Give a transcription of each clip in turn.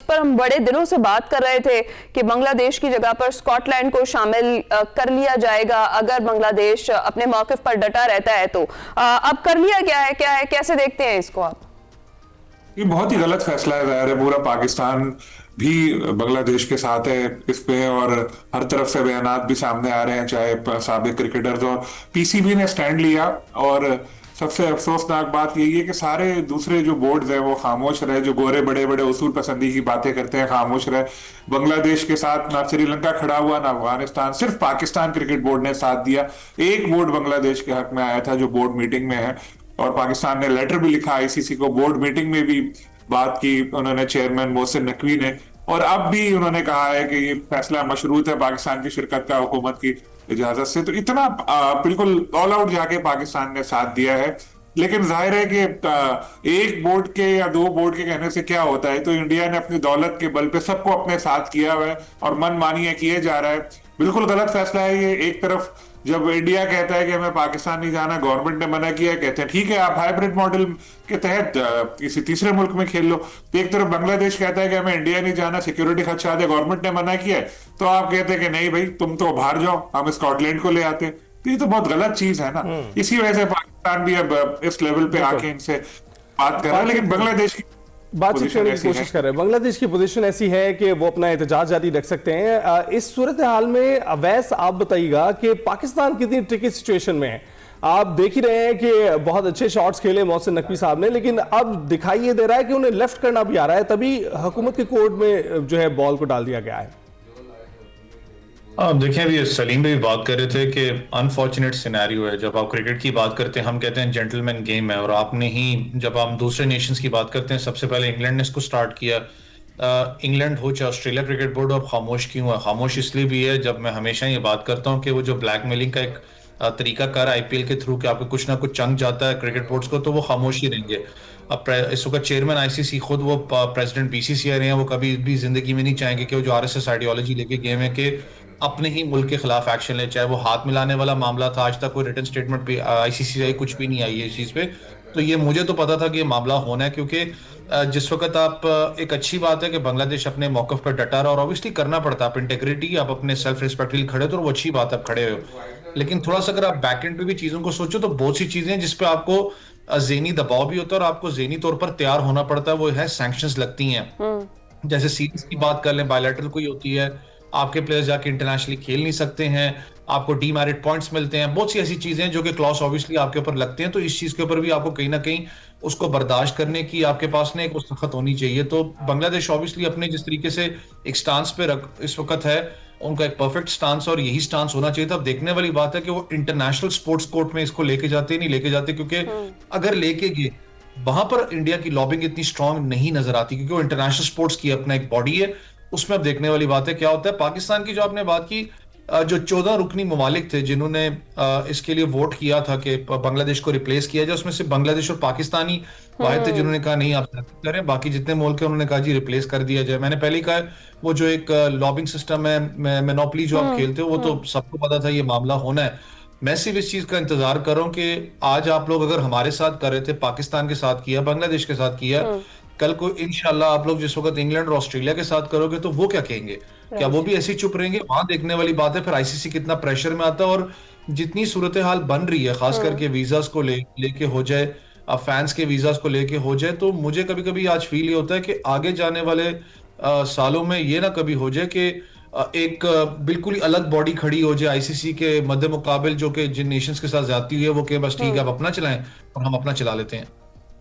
पर हम बड़े दिनों से बात कर रहे थे कि बांग्लादेश की जगह पर स्कॉटलैंड को शामिल कर लिया जाएगा अगर बांग्लादेश अपने मौकिफ पर डटा रहता है तो अब कर लिया गया है, क्या है, कैसे देखते हैं इसको आप? ये बहुत ही गलत फैसला है। जाहिर है पूरा पाकिस्तान भी बांग्लादेश के साथ है इस पे, और हर तरफ से बयानात भी सामने आ रहे हैं, चाहे साबिक क्रिकेटर्स और पीसीबी ने स्टैंड लिया। और सबसे अफसोसनाक बात यही है कि सारे दूसरे जो बोर्ड्स हैं वो खामोश रहे, जो गोरे बड़े बड़े उसूल पसंदी की बातें करते हैं खामोश रहे। बांग्लादेश के साथ ना श्रीलंका खड़ा हुआ ना अफगानिस्तान, सिर्फ पाकिस्तान क्रिकेट बोर्ड ने साथ दिया। एक वोट बांग्लादेश के हक में आया था जो बोर्ड मीटिंग में है, और पाकिस्तान ने लेटर भी लिखा आईसीसी को, बोर्ड मीटिंग में भी बात की उन्होंने चेयरमैन मोहसिन नकवी ने, और अब भी उन्होंने कहा है कि ये फैसला मशरूत है पाकिस्तान की शिरकत का हुकूमत की इजाजत से। तो इतना बिल्कुल ऑल आउट जाके पाकिस्तान ने साथ दिया है। लेकिन जाहिर है कि एक बोर्ड के या दो बोर्ड के कहने से क्या होता है, तो इंडिया ने अपनी दौलत के बल पे सबको अपने साथ किया हुआ है और मनमानी किए जा रहा है। बिल्कुल गलत फैसला है ये। एक तरफ जब इंडिया कहता है कि हमें पाकिस्तान नहीं जाना, गवर्नमेंट ने मना किया, कहते हैं ठीक है आप हाइब्रिड मॉडल के तहत किसी तीसरे मुल्क में खेल लो। तो एक तरफ बांग्लादेश कहता है कि हमें इंडिया नहीं जाना, सिक्योरिटी खदशा है, गवर्नमेंट ने मना किया है, तो आप कहते हैं कि नहीं भाई तुम तो बाहर जाओ, हम स्कॉटलैंड को ले आते हैं। तो ये तो बहुत गलत चीज है ना। इसी वजह से पाकिस्तान भी अब इस लेवल पे आके इनसे बात कर रहा है, लेकिन बांग्लादेश की बातचीत करने की कोशिश कर रहे हैं। बांग्लादेश की पोजीशन ऐसी है कि वो अपना एहतजाज जारी रख सकते हैं। इस सूरत हाल में अवैस आप बताइएगा कि पाकिस्तान कितनी ट्रिकी सिचुएशन में है। आप देख ही रहे हैं कि बहुत अच्छे शॉट्स खेले मोहसिन नकवी साहब ने, लेकिन अब दिखाई ये दे रहा है कि उन्हें लेफ्ट करना भी आ रहा है, तभी हुकूमत के कोर्ट में जो है बॉल को डाल दिया गया है। आप देखें, अभी सलीम भी बात कर रहे थे कि अनफॉर्चुनेट सिनेरियो है। जब आप क्रिकेट की बात करते हैं हम कहते हैं जेंटलमैन गेम है, और आपने ही जब हम दूसरे नेशंस की बात करते हैं सबसे पहले इंग्लैंड ने इसको स्टार्ट किया। इंग्लैंड हो चाहे ऑस्ट्रेलिया क्रिकेट बोर्ड अब खामोश क्यों है? खामोश इसलिए भी है, जब मैं हमेशा ये बात करता हूँ कि वो जो ब्लैकमेलिंग का एक तरीका कर आईपीएल के थ्रू कि आपको कुछ ना कुछ चंक जाता है क्रिकेट बोर्ड्स को, तो वो खामोश ही रहेंगे। अब इस वक्त चेयरमैन आईसीसी खुद वो प्रेसिडेंट बीसीसीआई रहे हैं, वो कभी भी जिंदगी में नहीं चाहेंगे कि वो जो आरएसएस आइडियोलॉजी लेके गेम है कि अपने ही मुल्क के खिलाफ एक्शन ले, चाहे वो हाथ मिलाने वाला मामला था, आज तक कोई रिटन स्टेटमेंट भी आईसीसी कुछ भी नहीं आई है इस चीज पे। तो ये मुझे तो पता था कि ये मामला होना है, क्योंकि जिस वक्त आप एक अच्छी बात है कि बांग्लादेश अपने मौकफ पर डटा रहा, और ऑब्वियसली करना पड़ता है, आप इंटेग्रिटी आप अपने सेल्फ रिस्पेक्ट के लिए खड़े हो तो वो अच्छी बात आप खड़े हो। लेकिन थोड़ा सा अगर आप बैक एंड पे भी चीजों को सोचो तो बहुत सी चीजें हैं जिसपे आपको ज़हनी दबाव भी होता है और आपको ज़हनी तौर पर तैयार होना पड़ता है। वो है सैंक्शंस लगती हैं। जैसे सीरीज की बात कर लें, बायलैटरल कोई होती है, आपके प्लेयर्स जाके इंटरनेशनली खेल नहीं सकते हैं, आपको डीमेरिट पॉइंट्स मिलते हैं, बहुत सी ऐसी चीजें हैं जो कि क्लॉज ऑब्वियसली आपके ऊपर लगते हैं। तो इस चीज के ऊपर भी आपको कहीं ना कहीं उसको बर्दाश्त करने की आपके पास ना एक सख्त होनी चाहिए। तो बांग्लादेश ऑब्वियसली अपने जिस तरीके से एक स्टांस पे इस वक्त है, उनका एक परफेक्ट स्टांस और यही स्टांस होना चाहिए था। अब देखने वाली बात है कि वो इंटरनेशनल स्पोर्ट्स कोर्ट में इसको लेके जाते नहीं लेके जाते, क्योंकि अगर लेके गए वहां पर इंडिया की लॉबिंग इतनी स्ट्रांग नहीं नजर आती, क्योंकि वो इंटरनेशनल स्पोर्ट्स की अपना एक बॉडी है। उसमें अब देखने वाली बात है क्या होता है। पाकिस्तान की जो आपने बात की, जो 14 रुकनी ममालिक थे जिन्होंने इसके लिए वोट किया था कि बांग्लादेश को रिप्लेस किया जाए, उसमें से बांग्लादेश और पाकिस्तान ही वाहिद थे जिन्होंने कहा नहीं आप करें, बाकी जितने मुल्क हैं उन्होंने कहा जी रिप्लेस कर दिया जाए। मैंने पहले ही कहा वो जो एक लॉबिंग सिस्टम है, मोनोपोली जो आप खेलते हो, वो तो सबको पता था ये मामला होना है। मैं सिर्फ इस चीज का इंतजार कर रहा हूँ कि आज आप लोग अगर हमारे साथ कर रहे थे, पाकिस्तान के साथ किया, बांग्लादेश के साथ किया, कल को इंशाल्लाह आप लोग जिस वक्त इंग्लैंड और ऑस्ट्रेलिया के साथ करोगे तो वो क्या कहेंगे? क्या वो भी ऐसे ही चुप रहेंगे? वहां देखने वाली बात है फिर आईसीसी कितना प्रेशर में आता है। और जितनी सूरत हाल बन रही है, खास करके वीजास को लेके हो जाए, फैंस के वीजास को लेके हो जाए, तो मुझे कभी कभी आज फील ये होता है कि आगे जाने वाले सालों में ये ना कभी हो जाए कि एक बिल्कुल ही अलग बॉडी खड़ी हो जाए आईसीसी के मद्दे मुकाबिल, जो कि जिन नेशंस के साथ जाती हुई है वो कि बस ठीक है आप अपना चलाएं और हम अपना चला लेते हैं।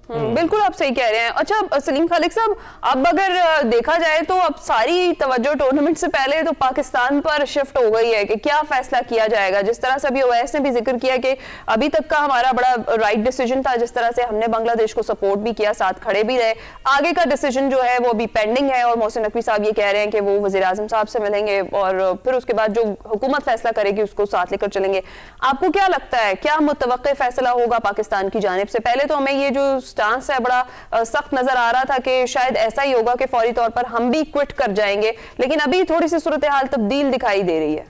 बिल्कुल आप सही कह रहे हैं। अच्छा सलीम खालिक साहब, अब अगर देखा जाए तो अब सारी तवज्जो टूर्नामेंट से पहले तो पाकिस्तान पर शिफ्ट हो गई है कि क्या फैसला किया जाएगा। जिस तरह से अभी ओवैस ने भी जिक्र किया कि अभी तक का हमारा बड़ा राइट डिसीजन था, जिस तरह से हमने बांग्लादेश को सपोर्ट भी किया, साथ खड़े भी रहे, आगे का डिसीजन जो है वो अभी पेंडिंग है। और मोहसिन नकवी साहब ये कह रहे हैं कि वो वजीर आजम साहब से मिलेंगे और फिर उसके बाद जो हुकूमत फैसला करेगी उसको साथ लेकर चलेंगे। आपको क्या लगता है, क्या मुतवक्के फैसला होगा पाकिस्तान की जानिब से? पहले तो हमें ये जो स्टांस है बड़ा सख्त नजर आ रहा था कि शायद ऐसा ही होगा कि फौरी तौर पर हम भी क्विट कर जाएंगे, लेकिन अभी थोड़ी सी सूरत हाल तब्दील दिखाई दे रही है।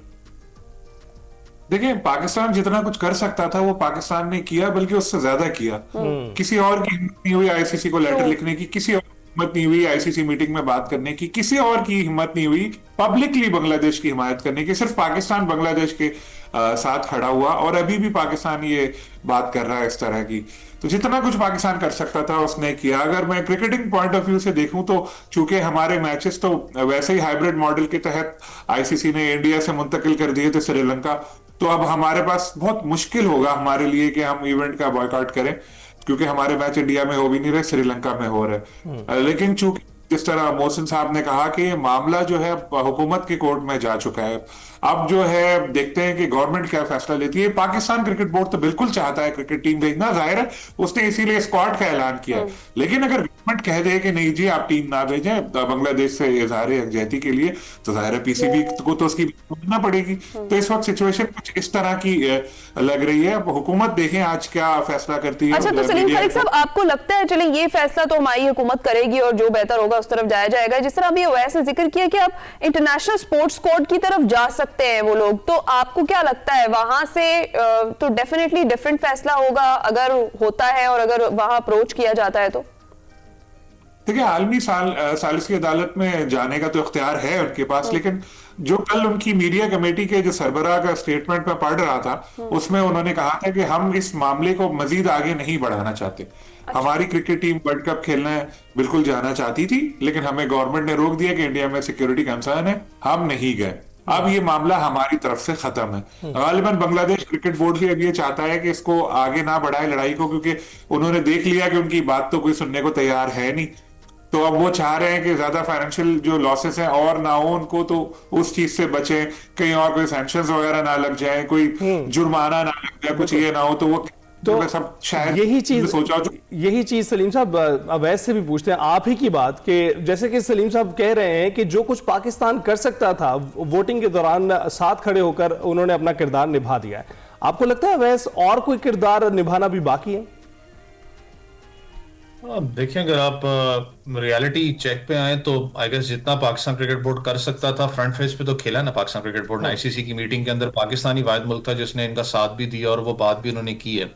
देखिए, पाकिस्तान जितना कुछ कर सकता था वो पाकिस्तान ने किया, बल्कि उससे ज्यादा किया। किसी और की हिम्मत नहीं हुई आईसीसी को लेटर लिखने की, किसी और हिम्मत नहीं हुई आईसीसी मीटिंग में बात करने की, किसी और की हिम्मत नहीं हुई पब्लिकली बांग्लादेश की हिमायत करने की। सिर्फ पाकिस्तान बांग्लादेश के साथ खड़ा हुआ, और अभी भी पाकिस्तान ये बात कर रहा है इस तरह की। तो जितना कुछ पाकिस्तान कर सकता था उसने किया। अगर मैं क्रिकेटिंग पॉइंट ऑफ व्यू से देखूं तो चूंकि हमारे मैचेस तो वैसे ही हाइब्रिड मॉडल के तहत आईसीसी ने इंडिया से मुंतकिल कर दिए थे श्रीलंका, तो अब हमारे पास बहुत मुश्किल होगा हमारे लिए कि हम इवेंट का बॉयकॉट करें, क्योंकि हमारे मैच इंडिया में हो भी नहीं रहे, श्रीलंका में हो रहे। लेकिन चूंकि जिस तरह मोहसिन साहब ने कहा कि ये मामला जो है हुकूमत के कोर्ट में जा चुका है, अब जो है देखते हैं कि गवर्नमेंट क्या फैसला लेती है। पाकिस्तान क्रिकेट बोर्ड तो बिल्कुल चाहता है क्रिकेट टीम भेजना, जाहिर है उसने इसीलिए स्क्वाड का ऐलान किया है। लेकिन अगर गवर्नमेंट कह दे कि नहीं जी आप टीम ना भेजें बांग्लादेश से इजहार यकजहती के लिए, तो जाहिर है पीसीबी को तो उसकी मानना पड़ेगी। तो इस वक्त सिचुएशन कुछ इस तरह की लग रही है। अब हुकूमत देखें आज क्या फैसला करती है। अच्छा, तो सलीम खालिक साहब, आपको लगता है चले ये फैसला तो हमारी हुकूमत करेगी और जो बेहतर होगा उस तरफ जाया जाएगा, जिस तरह अभी ओवैस ने जिक्र किया कि आप इंटरनेशनल स्पोर्ट्स कोर्ट की तरफ जा सकते हैं वो लोग, तो आपको क्या लगता है वहां से तो डेफिनेटली डिफरेंट फैसला होगा अगर होता है और अगर वहां अप्रोच किया जाता है तो? देखिए, आलमी सालिसी अदालत में जाने का तो इख्तियार है उनके पास, लेकिन जो कल उनकी मीडिया कमेटी के जो सरबराह का स्टेटमेंट में पढ़ रहा था उसमें उन्होंने कहा था कि हम इस मामले को मजीद आगे नहीं बढ़ाना चाहते। हमारी क्रिकेट टीम वर्ल्ड कप खेलने बिल्कुल जाना चाहती थी, लेकिन हमें गवर्नमेंट ने रोक दिया कि इंडिया में सिक्योरिटी कंसर्न है, हम नहीं गए। अब ये मामला हमारी तरफ से खत्म है। गालिबन बांग्लादेश क्रिकेट बोर्ड भी अब ये चाहता है कि इसको आगे ना बढ़ाए लड़ाई को, क्योंकि उन्होंने देख लिया कि उनकी बात तो कोई सुनने को तैयार है नहीं। तो अब वो चाह रहे हैं कि ज्यादा फाइनेंशियल जो लॉसेस हैं और ना हो उनको, तो उस चीज से बचें, कहीं और कोई सैंक्शंस वगैरह ना लग जाए, कोई जुर्माना ना लग जाए, कुछ ये ना हो। तो वो तो सब शायद यही चीज सलीम साहब अवैस से भी पूछते हैं आप ही की बात, कि जैसे कि सलीम साहब कह रहे हैं कि जो कुछ पाकिस्तान कर सकता था वोटिंग के दौरान साथ खड़े होकर उन्होंने अपना किरदार निभा दिया है। आपको लगता है अवैस और कोई किरदार निभाना भी बाकी है? देखिए, अगर आप रियलिटी चेक पे आए तो आई गेस जितना पाकिस्तान क्रिकेट बोर्ड कर सकता था फ्रंट फेस पे तो खेला ना पाकिस्तान क्रिकेट बोर्ड ने। आईसीसी की मीटिंग के अंदर पाकिस्तानी वाहिद मुल्क था जिसने इनका साथ भी दिया और वो बात भी उन्होंने की है।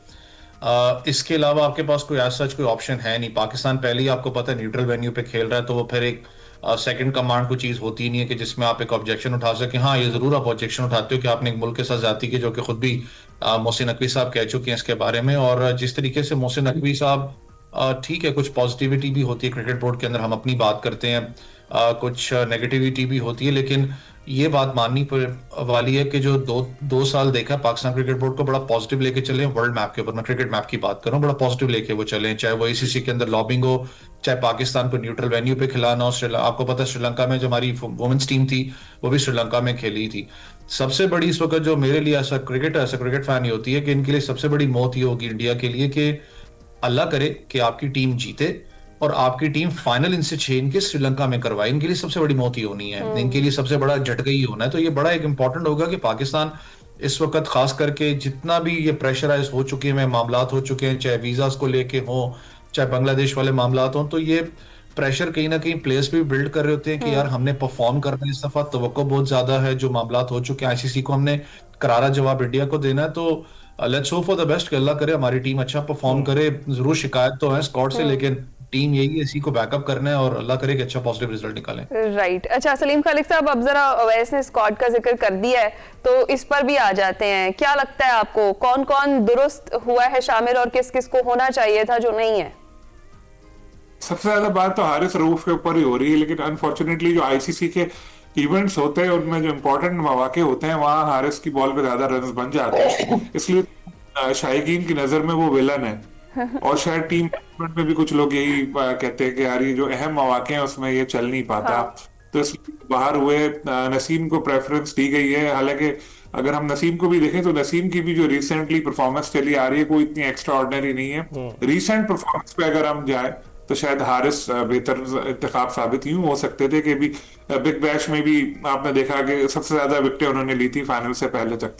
इसके अलावा आपके पास कोई आज सच कोई ऑप्शन है नहीं। पाकिस्तान पहले ही आपको पता है न्यूट्रल वेन्यू पे खेल रहा है, तो वो फिर एक सेकंड कमांड कोई चीज होती नहीं है कि जिसमें आप एक ऑब्जेक्शन उठा सके। हाँ, ये जरूर आप ऑब्जेक्शन उठाते हो कि आपने एक मुल्क के साथ जाती की, जो कि खुद भी मोहसिन नकवी साहब कह चुके हैं इसके बारे में। और जिस तरीके से मोहसिन नकवी साहब, ठीक है, कुछ पॉजिटिविटी भी होती है क्रिकेट बोर्ड के अंदर, हम अपनी बात करते हैं, कुछ नेगेटिविटी भी होती है, लेकिन ये बात माननी वाली है कि जो दो साल देखा पाकिस्तान क्रिकेट बोर्ड को बड़ा पॉजिटिव लेके चले वर्ल्ड मैप के ऊपर। मैं क्रिकेट मैप की बात कर रहा हूँ, बड़ा पॉजिटिव लेके वो चले, चाहे वो आईसीसी के अंदर लॉबिंग हो, चाहे पाकिस्तान को न्यूट्रल वेन्यू पे खिलाना हो। आपको पता है श्रीलंका में जो हमारी वुमेन्स टीम थी वो भी श्रीलंका में खेली थी। सबसे बड़ी इस वक्त जो मेरे लिए ऐसा क्रिकेट फैन ही होती है कि इनके लिए सबसे बड़ी मौत ये होगी इंडिया के लिए कि अल्लाह करे कि आपकी टीम जीते और आपकी टीम फाइनल इनसे छीन के श्रीलंका में करवाए। इनके लिए सबसे बड़ी मौत ही होनी है, इनके लिए सबसे बड़ा झटका ही होना है। तो ये बड़ा एक इंपॉर्टेंट होगा कि पाकिस्तान इस वक्त खास करके जितना भी ये प्रेशराइज हो चुके हैं, मामलात हो चुके हैं, चाहे वीजास को लेके हो, चाहे बांग्लादेश वाले मामलात हो, तो ये प्रेशर कहीं ना कहीं प्लेयर्स भी बिल्ड कर रहे होते हैं कि यार हमने परफॉर्म करना है इस दफा, तवक्को बहुत ज्यादा है, जो मामलात हो चुके हैं आईसीसी को हमने करारा जवाब इंडिया को देना है। तो let's hope for the best कि अल्लाह करे हमारी टीम अच्छा परफॉर्म करे। जरूर शिकायत तो है स्क्वाड से, लेकिन टीम यही है, इसी को बैकअप करना है और अल्लाह करे कि अच्छा पॉजिटिव रिजल्ट निकालें। राइट। अच्छा सलीम खालिक साहब, अब जरा अवैस ने स्क्वाड का जिक्र कर दिया है तो इस पर भी आ जाते हैं। क्या लगता है आपको कौन कौन दुरुस्त हुआ है शामिल और किस किस को होना चाहिए था जो नहीं है? सबसे ज्यादा बात तो हारिस रऊफ के ऊपर ही हो रही है, लेकिन अनफॉर्चुनेटली जो आईसीसी के इवेंट्स होते हैं उनमें जो इंपॉर्टेंट मौके होते हैं वहां हारिस की बॉल पे ज्यादा रन बन जाते हैं, इसलिए शायकीन की नजर में वो विलन है। और शायद टीम मैनेजमेंट में भी कुछ लोग यही कहते हैं कि यार ये जो अहम मौके हैं उसमें ये चल नहीं पाता। तो इसलिए बाहर हुए नसीम को प्रेफरेंस दी गई है। हालांकि अगर हम नसीम को भी देखें तो नसीम की भी जो रिसेंटली परफॉर्मेंस चली आ रही है कोई इतनी एक्स्ट्रा ऑर्डिनरी नहीं है। रिसेंट परफॉर्मेंस पे अगर हम जाए तो शायद हारिस बेहतर इंतखाब साबित यूं हो सकते थे कि भी बिग बैश में भी आपने देखा कि सबसे ज्यादा विकेटें उन्होंने ली थी फाइनल से पहले तक।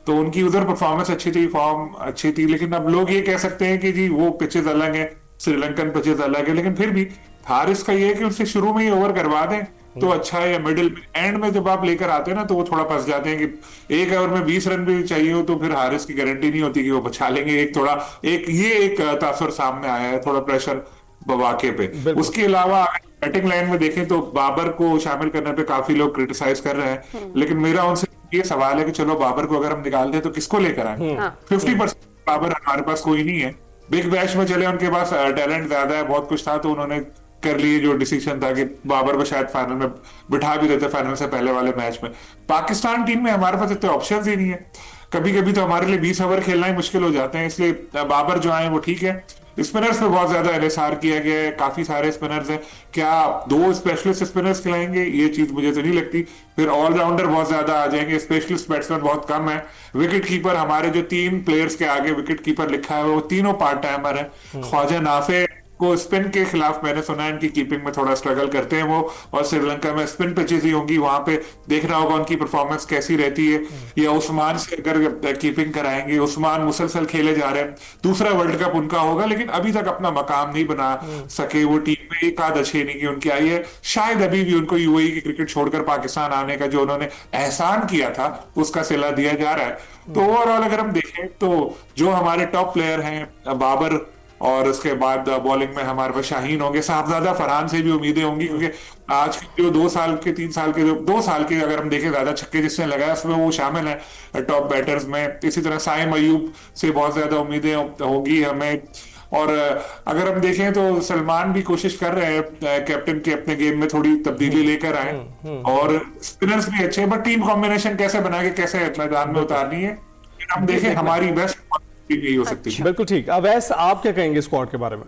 तो उनकी उधर परफॉर्मेंस अच्छी थी, फॉर्म अच्छी थी, लेकिन अब लोग ये कह सकते हैं कि जी वो पिचेस अलग है, श्रीलंकन पिचेस अलग है, लेकिन फिर भी हारिस का ये है कि उनसे शुरू में ही ओवर करवा दें तो अच्छा है, या मिडिल एंड में जब आप लेकर आते हैं ना तो वो थोड़ा फंस जाते हैं कि एक ओवर में 20 रन भी चाहिए हो तो फिर हारिस की गारंटी नहीं होती कि वो बचा लेंगे। एक तासुर सामने आया है, थोड़ा प्रेशर वाकई पे। उसके अलावा बैटिंग लाइन में देखें तो बाबर को शामिल करने पे काफी लोग क्रिटिसाइज कर रहे हैं, लेकिन मेरा उनसे ये सवाल है कि चलो बाबर को अगर हम निकाल दें तो किसको लेकर आए? 50% बाबर हमारे पास कोई नहीं है। बिग बैश में चले, उनके पास टैलेंट ज्यादा है, बहुत कुछ था, तो उन्होंने कर लिए जो डिसीजन था कि बाबर को शायद फाइनल में बिठा भी देते फाइनल से पहले वाले मैच में। पाकिस्तान टीम में हमारे पास इतने ऑप्शंस ही नहीं है, कभी कभी तो हमारे लिए 20 ओवर खेलना ही मुश्किल हो जाते हैं, इसलिए बाबर जो आए वो ठीक है। स्पिनर्स पे बहुत ज्यादा एनएसआर किया गया है, काफी सारे स्पिनर्स हैं, क्या 2 स्पेशलिस्ट स्पिनर्स खिलाएंगे? ये चीज मुझे तो नहीं लगती। फिर ऑलराउंडर बहुत ज्यादा आ जाएंगे, स्पेशलिस्ट बैट्समैन बहुत कम है। विकेट कीपर, हमारे जो 3 प्लेयर्स के आगे विकेट कीपर लिखा है वो तीनों पार्ट टाइमर है। ख्वाजा नाफे को स्पिन के खिलाफ मैंने सुना है इनकी कीपिंग में थोड़ा स्ट्रगल करते हैं वो, और श्रीलंका में स्पिन पिचेस ही होंगी, वहां पे देखना होगा उनकी परफॉर्मेंस कैसी रहती है। या उस्मान से अगर कीपिंग कराएंगे, उस्मान मुसलसल खेले जा रहे हैं, दूसरा वर्ल्ड कप उनका होगा, लेकिन अभी तक अपना मकाम नहीं बना सके वो टीम में। एक आध अच्छी इनिंग उनकी आई है, शायद अभी भी उनको यूएई की क्रिकेट छोड़कर पाकिस्तान आने का जो उन्होंने एहसान किया था उसका सिला दिया जा रहा है। तो ओवरऑल अगर हम देखें तो जो हमारे टॉप प्लेयर हैं बाबर, और उसके बाद बॉलिंग में हमारे पास शाहीन होंगे, साहबजादा फरहान से भी उम्मीदें होंगी, क्योंकि आज के जो 2 साल के 3 साल के जो 2 साल के अगर हम देखें ज्यादा छक्के जिसने लगाया उसमें वो शामिल है टॉप बैटर्स में। इसी तरह साइम अयूब से बहुत ज्यादा उम्मीदें होंगी हमें। और अगर हम देखें तो सलमान भी कोशिश कर रहे हैं कैप्टन के अपने गेम में थोड़ी तब्दीली लेकर आए, और स्पिनर्स भी अच्छे हैं, बट टीम कॉम्बिनेशन कैसे बना के कैसे मैदान में उतारनी है हम देखें, हमारी बेस्ट यही हो सकती है। बिल्कुल ठीक। अवैस, आप क्या कहेंगे स्क्वाड के बारे में?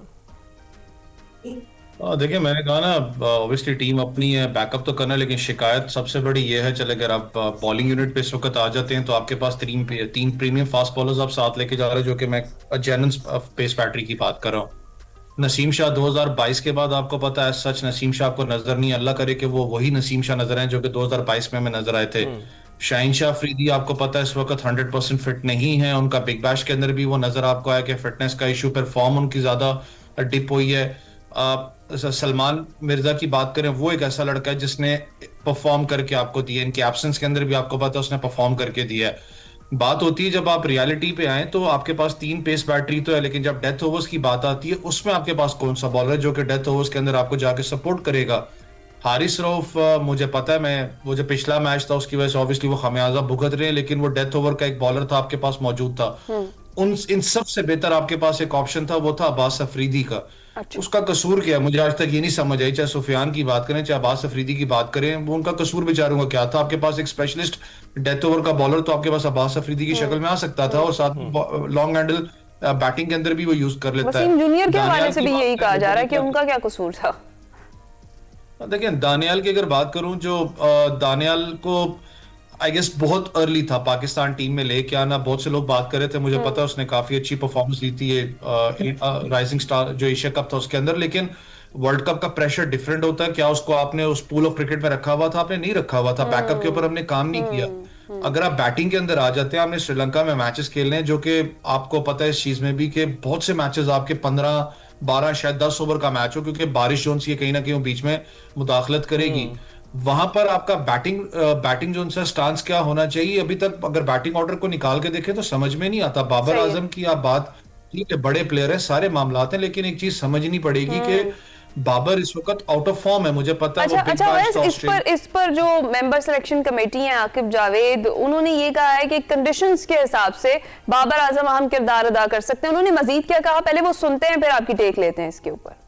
देखिए, मैंने कहा ना, ऑब्वियसली टीम अपनी है, बैकअप तो करना, लेकिन शिकायत सबसे बड़ी ये है, चले अगर आप बॉलिंग यूनिट पे इस वक्त आ जाते हैं तो आपके पास 3 प्रीमियम फास्ट बॉलर्स आप साथ लेके जा रहे हैं, जो कि मैं जेनन पेस बैटरी की बात कर रहा हूँ। नसीम शाह 2022 के बाद आपको पता है सच नसीम शाह आपको नजर नहीं, अल्लाह करे कि वो वही नसीम शाह नजर आए जो कि 2022 में हमें नजर आए थे। शाहीन शाह अफरीदी आपको पता है इस वक्त 100% फिट नहीं है, उनका बिग बैश के अंदर भी वो नजर आपको आया कि फिटनेस का इशू, पर फॉर्म उनकी ज्यादा डिप हुई है। सलमान मिर्जा की बात करें, वो एक ऐसा लड़का है जिसने परफॉर्म करके आपको दिया, इनके एब्सेंस के अंदर भी आपको पता है उसने परफॉर्म करके दिया है। बात होती है जब आप रियलिटी पे आए तो आपके पास 3 पेस बैटरी तो है, लेकिन जब डेथ ओवर्स की बात आती है उसमें आपके पास कौन सा बॉलर है जो कि डेथ ओवर्स के अंदर आपको जाके सपोर्ट करेगा? हारिस रऊफ, मुझे पता है, वो जो पिछला मैच था उसकी वजह से ऑब्वियसली वो खमियाजा भुगत रहे हैं, लेकिन वो डेथ ओवर का एक बॉलर था आपके पास मौजूद था। इन सब से बेहतर आपके पास एक ऑप्शन था, वो था अब्बास अफरीदी का। अच्छा। उसका कसूर क्या है मुझे आज तक ये नहीं समझ आई, चाहे सुफियान की बात करें चाहे अब्बास अफरीदी की बात करें, वो उनका कसूर बेचारों का क्या था? आपके पास एक स्पेशलिस्ट डेथ ओवर का बॉलर तो आपके पास अब्बास अफरीदी की शक्ल में आ सकता था, और साथ में लॉन्ग हैंडल बैटिंग के अंदर भी वो यूज कर लेता है। वसीम जूनियर के हवाले से भी यही कहा जा रहा है कि उनका क्या कसूर था? देखिए, दानियाल की अगर बात करूं, जो दानियाल को आई गेस बहुत अर्ली था पाकिस्तान टीम में लेके आना, बहुत से लोग बात कर रहे थे, मुझे पता है उसने काफी अच्छी परफॉर्मेंस दी थी राइजिंग स्टार जो एशिया कप था उसके अंदर, लेकिन वर्ल्ड कप का प्रेशर डिफरेंट होता है। क्या उसको आपने उस पूल ऑफ क्रिकेट में रखा हुआ था? आपने नहीं रखा हुआ था, बैकअप के ऊपर हमने काम नहीं किया। अगर आप बैटिंग के अंदर आ जाते हैं, आपने श्रीलंका में मैचेस खेलने हैं, जो कि आपको पता है इस चीज में भी कि बहुत से मैचेस आपके 15-12 शायद 10 ओवर का मैच हो, क्योंकि बारिश जोन सी कहीं ना कहीं बीच में मुदाखलत करेगी। वहां पर आपका बैटिंग जो उनसे स्टांस क्या होना चाहिए, अभी तक अगर बैटिंग ऑर्डर को निकाल के देखें तो समझ में नहीं आता। बाबर आजम की आप बात, ठीक है बड़े प्लेयर है, सारे मामलात हैं, लेकिन एक चीज समझनी पड़ेगी कि बाबर इस वक्त आउट ऑफ फॉर्म है, मुझे पता है। अच्छा, इस पर जो मेंबर सिलेक्शन कमेटी है आकिब जावेद, उन्होंने ये कहा है कि कंडीशंस के हिसाब से बाबर आजम अहम किरदार अदा कर सकते हैं। उन्होंने मजीद क्या कहा, पहले वो सुनते हैं फिर आपकी टेक लेते हैं इसके ऊपर।